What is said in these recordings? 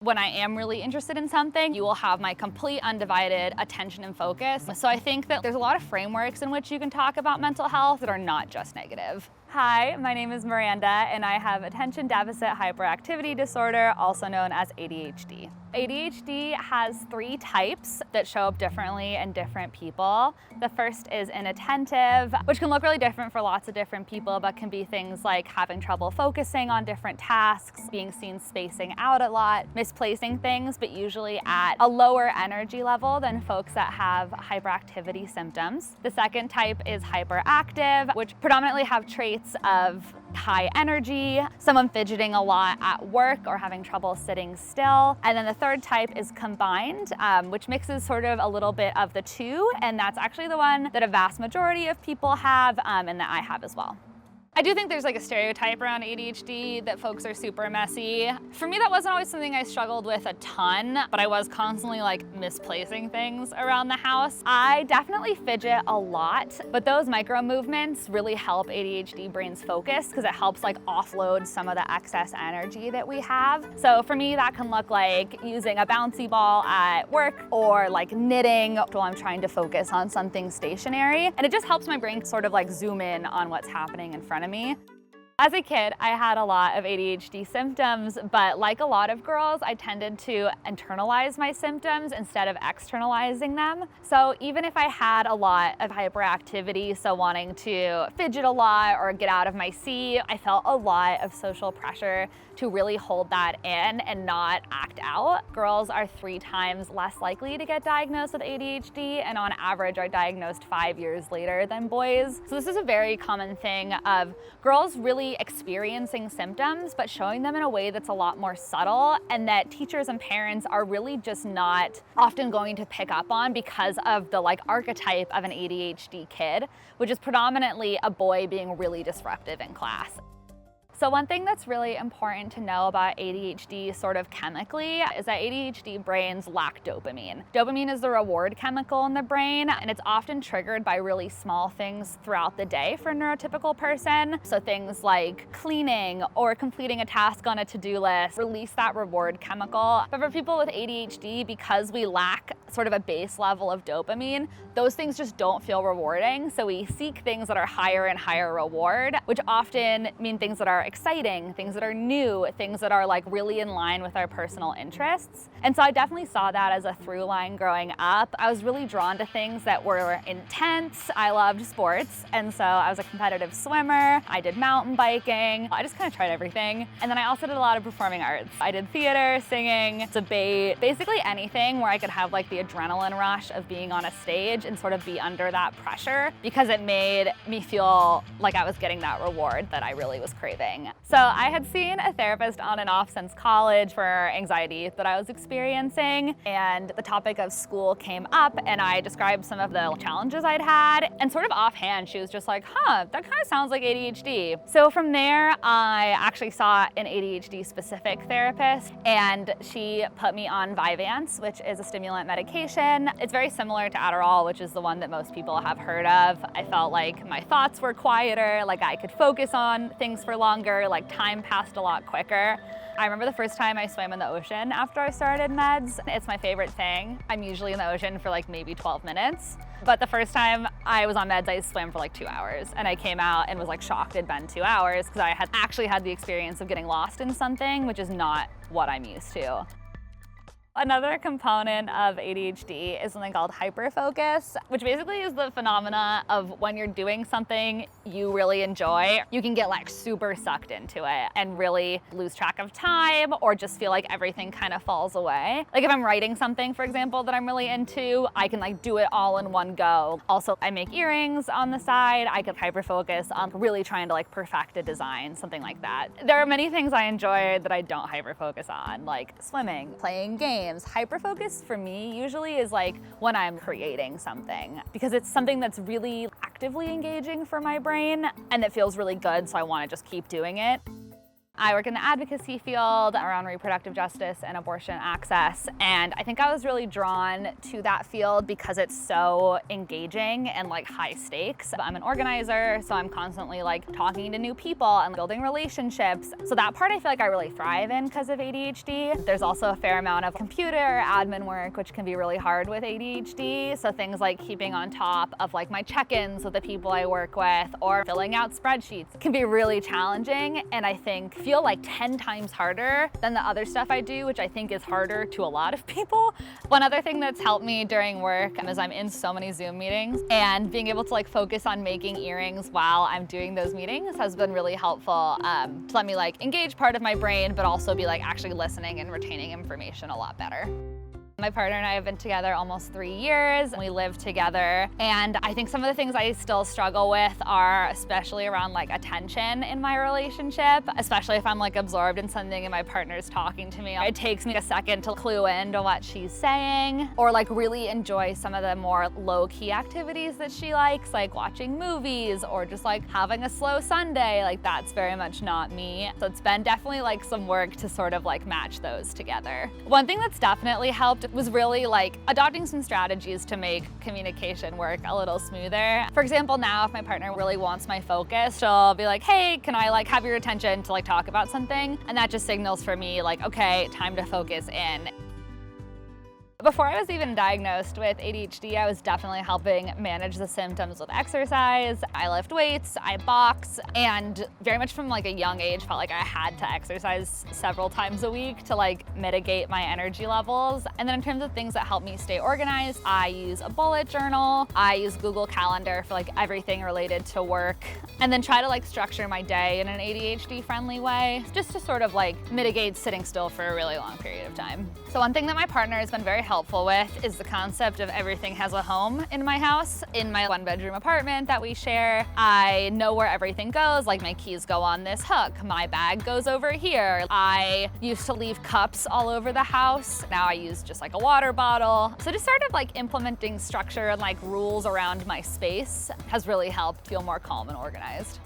When I am really interested in something, you will have my complete undivided attention and focus. So I think that there's a lot of frameworks in which you can talk about mental health that are not just negative. Hi, my name is Miranda, and I have attention deficit hyperactivity disorder, also known as ADHD. ADHD has 3 types that show up differently in different people. The first is inattentive, which can look really different for lots of different people, but can be things like having trouble focusing on different tasks, being seen spacing out a lot, misplacing things, but usually at a lower energy level than folks that have hyperactivity symptoms. The second type is hyperactive, which predominantly have traits of high energy, someone fidgeting a lot at work or having trouble sitting still. And then the third type is combined, which mixes sort of a little bit of the two, and that's actually the one that a vast majority of people have, and that I have as well. I do think there's like a stereotype around ADHD that folks are super messy. For me, that wasn't always something I struggled with a ton, but I was constantly like misplacing things around the house. I definitely fidget a lot, but those micro movements really help ADHD brains focus because it helps like offload some of the excess energy that we have. So for me, that can look like using a bouncy ball at work or like knitting while I'm trying to focus on something stationary. And it just helps my brain sort of like zoom in on what's happening in front of me. As a kid, I had a lot of ADHD symptoms, but like a lot of girls, I tended to internalize my symptoms instead of externalizing them. So even if I had a lot of hyperactivity, so wanting to fidget a lot or get out of my seat, I felt a lot of social pressure to really hold that in and not act out. Girls are 3 times less likely to get diagnosed with ADHD, and on average are diagnosed 5 years later than boys. So this is a very common thing of girls really experiencing symptoms, but showing them in a way that's a lot more subtle, and that teachers and parents are really just not often going to pick up on because of the like archetype of an ADHD kid, which is predominantly a boy being really disruptive in class. So one thing that's really important to know about ADHD sort of chemically is that ADHD brains lack dopamine. Dopamine is the reward chemical in the brain, and it's often triggered by really small things throughout the day for a neurotypical person. So things like cleaning or completing a task on a to-do list release that reward chemical. But for people with ADHD, because we lack sort of a base level of dopamine, those things just don't feel rewarding. So we seek things that are higher and higher reward, which often mean things that are exciting, things that are new, things that are like really in line with our personal interests. And so I definitely saw that as a through line growing up. I was really drawn to things that were intense. I loved sports, and so I was a competitive swimmer. I did mountain biking. I just kind of tried everything. And then I also did a lot of performing arts. I did theater, singing, debate, basically anything where I could have like the adrenaline rush of being on a stage and sort of be under that pressure, because it made me feel like I was getting that reward that I really was craving. So I had seen a therapist on and off since college for anxiety that I was experiencing, and the topic of school came up, and I described some of the challenges I'd had, and sort of offhand she was just like, that kind of sounds like ADHD. So from there I actually saw an ADHD specific therapist, and she put me on Vyvanse, which is a stimulant medication. It's very similar to Adderall, which is the one that most people have heard of. I felt like my thoughts were quieter, like I could focus on things for longer, like time passed a lot quicker. I remember the first time I swam in the ocean after I started meds. It's my favorite thing. I'm usually in the ocean for like maybe 12 minutes. But the first time I was on meds, I swam for like 2 hours, and I came out and was like shocked it'd been 2 hours because I had actually had the experience of getting lost in something, which is not what I'm used to. Another component of ADHD is something called hyperfocus, which basically is the phenomena of when you're doing something you really enjoy, you can get like super sucked into it and really lose track of time or just feel like everything kind of falls away. Like if I'm writing something, for example, that I'm really into, I can like do it all in one go. Also, I make earrings on the side. I could hyperfocus on really trying to like perfect a design, something like that. There are many things I enjoy that I don't hyperfocus on, like swimming, playing games. Hyperfocus for me usually is like when I'm creating something, because it's something that's really actively engaging for my brain and that feels really good, so I want to just keep doing it. I work in the advocacy field around reproductive justice and abortion access, and I think I was really drawn to that field because it's so engaging and like high stakes. I'm an organizer, so I'm constantly like talking to new people and building relationships. So that part I feel like I really thrive in because of ADHD. There's also a fair amount of computer admin work, which can be really hard with ADHD. So things like keeping on top of like my check-ins with the people I work with or filling out spreadsheets can be really challenging, and I think feel like 10 times harder than the other stuff I do, which I think is harder to a lot of people. One other thing that's helped me during work is I'm in so many Zoom meetings, and being able to like focus on making earrings while I'm doing those meetings has been really helpful to let me like engage part of my brain, but also be like actually listening and retaining information a lot better. My partner and I have been together almost 3 years. We live together, and I think some of the things I still struggle with are especially around like attention in my relationship, especially if I'm like absorbed in something and my partner's talking to me. It takes me a second to clue into what she's saying, or like really enjoy some of the more low-key activities that she likes, like watching movies or just like having a slow Sunday. Like that's very much not me. So it's been definitely like some work to sort of like match those together. One thing that's definitely helped was really like adopting some strategies to make communication work a little smoother. For example, now if my partner really wants my focus, she'll be like, hey, can I like have your attention to like talk about something? And that just signals for me like, okay, time to focus in. Before I was even diagnosed with ADHD, I was definitely helping manage the symptoms with exercise. I lift weights, I box, and very much from like a young age felt like I had to exercise several times a week to like mitigate my energy levels. And then in terms of things that help me stay organized, I use a bullet journal, I use Google Calendar for like everything related to work, and then try to like structure my day in an ADHD friendly way, just to sort of like mitigate sitting still for a really long period of time. So one thing that my partner has been very helpful with is the concept of everything has a home in my house. In my 1-bedroom apartment that we share, I know where everything goes, like my keys go on this hook, my bag goes over here. I used to leave cups all over the house. Now I use just like a water bottle. So just sort of like implementing structure and like rules around my space has really helped feel more calm and organized.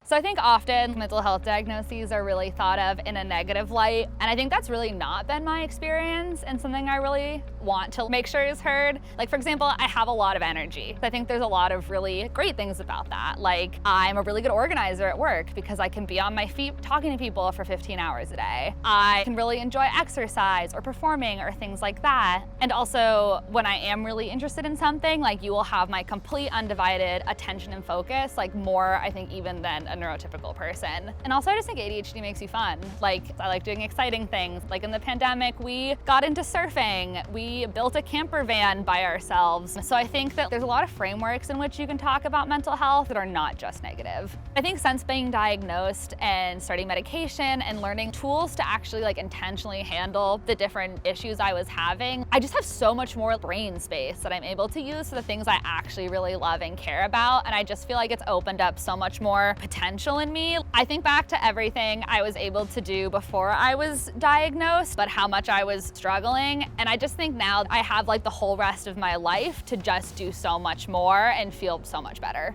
So I think often mental health diagnoses are really thought of in a negative light, and I think that's really not been my experience and something I really want to make sure is heard. Like for example, I have a lot of energy. I think there's a lot of really great things about that. Like I'm a really good organizer at work because I can be on my feet talking to people for 15 hours a day. I can really enjoy exercise or performing or things like that. And also when I am really interested in something, like you will have my complete undivided attention and focus, like more I think even than a neurotypical person. And also I just think ADHD makes you fun. Like I like doing exciting things. Like in the pandemic, we got into surfing. We built a camper van by ourselves. So I think that there's a lot of frameworks in which you can talk about mental health that are not just negative. I think since being diagnosed and starting medication and learning tools to actually like intentionally handle the different issues I was having, I just have so much more brain space that I'm able to use for the things I actually really love and care about. And I just feel like it's opened up so much more potential in me. I think back to everything I was able to do before I was diagnosed, but how much I was struggling. And I just think now I have like the whole rest of my life to just do so much more and feel so much better.